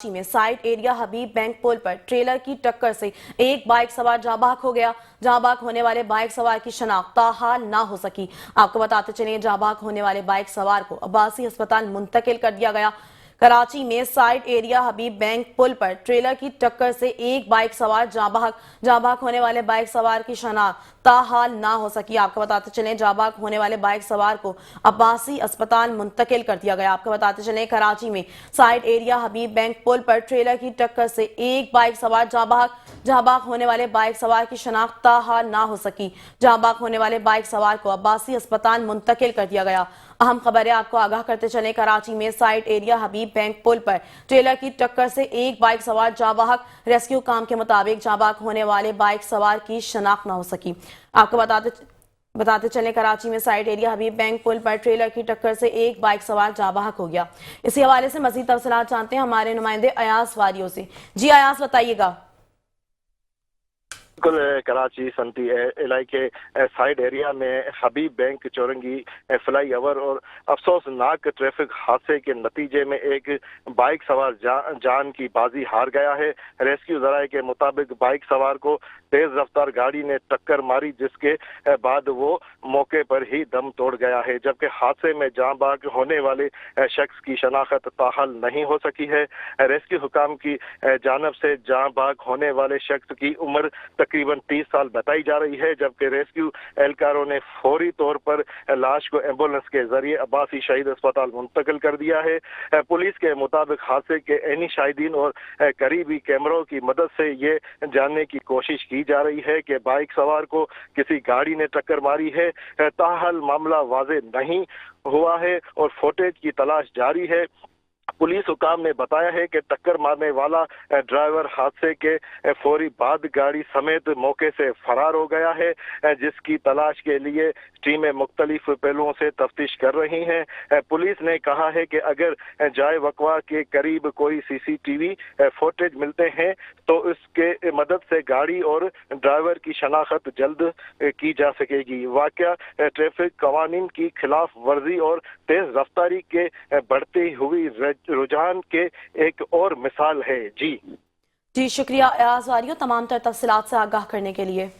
कराची में side area हबीब bank पुल पर trailer की टक्कर से एक बाइक सवार जाँ बहक हो गया। जाँ बहक होने वाले बाइक सवार की शनाख्त ताहाल ना हो सकी। आपको बताते चलिए, जाँ बहक होने वाले बाइक सवार को अब्बासी अस्पताल मुंतकिल कर दिया गया। कराची में साइड एरिया हबीब बैंक पुल पर ट्रेलर की टक्कर से एक बाइक सवार जाँ बहक होने वाले बाइक सवार की शनाख्त ताहाल ना हो सकी। आपको बताते चलें, जाँ बहक होने वाले बाइक सवार को अब्बासी अस्पताल मुंतकिल कर दिया गया। आपको बताते चलें, कराची में साइड एरिया हबीब बैंक पुल पर ट्रेलर की टक्कर से एक बाइक सवार जाँ बहक होने वाले बाइक सवार की शनाख्त ताहाल ना हो सकी। जाँ बहक होने वाले बाइक सवार को अब्बासी अस्पताल मुंतकिल कर दिया गया। अहम खबरें आपको आगाह करते चलें, कराची में साइड एरिया हबीब बैंक पुल पर ट्रेलर की टक्कर से एक बाइक सवार जाँ बहक। रेस्क्यू काम के मुताबिक जाँ बहक होने वाले बाइक सवार की शनाख्त न हो सकी। आपको बताते चलें, कराची में साइड एरिया हबीब बैंक पुल पर ट्रेलर की टक्कर से एक बाइक सवार जाँ बहक हो गया। इसी हवाले से मजीद तफसीलात जानते हैं हमारे नुमाइंदे अयास वारियों से। जी अयास, बताइएगा। बिल्कुल, कराची संती इलाके साइड एरिया में हबीब बैंक चौरंगी फ्लाई ओवर और अफसोसनाक ट्रैफिक हादसे के नतीजे में एक बाइक सवार जान की बाजी हार गया है। रेस्क्यू जराये के मुताबिक बाइक सवार को तेज रफ्तार गाड़ी ने टक्कर मारी, जिसके बाद वो मौके पर ही दम तोड़ गया है, जबकि हादसे में जाँ बहक होने वाले शख्स की शनाख्त ताहाल नहीं हो सकी है। रेस्क्यू हुकाम की जानब से जाँ बहक होने वाले शख्स की उम्र तकरीबन 30 साल बताई जा रही है, जबकि रेस्क्यू एहलकारों ने फौरी तौर पर लाश को एम्बुलेंस के जरिए अब्बासी शहीद अस्पताल मुंतकिल कर दिया है। पुलिस के मुताबिक हादसे के ऐनी शाहिदीन और करीबी कैमरों की मदद से ये जानने की कोशिश की जा रही है कि बाइक सवार को किसी गाड़ी ने टक्कर मारी है। ताहल मामला वाज़े नहीं हुआ है और फुटेज की तलाश जारी है। पुलिस हुकाम ने बताया है कि टक्कर मारने वाला ड्राइवर हादसे के फौरी बाद गाड़ी समेत मौके से फरार हो गया है, जिसकी तलाश के लिए टीमें मुख्तलिफ पहलुओं से तफ्तीश कर रही हैं। पुलिस ने कहा है कि अगर जाए वक़वा के करीब कोई CCTV फुटेज मिलते हैं तो इसके मदद से गाड़ी और ड्राइवर की शनाख्त जल्द की जा सकेगी। वाक़या ट्रैफिक कवानीन की खिलाफ वर्जी और तेज रफ्तारी के बढ़ती हुई रुझान के एक और मिसाल है। जी शुक्रिया अयास वारियो, तमाम तर तफसीलात से आगाह करने के लिए।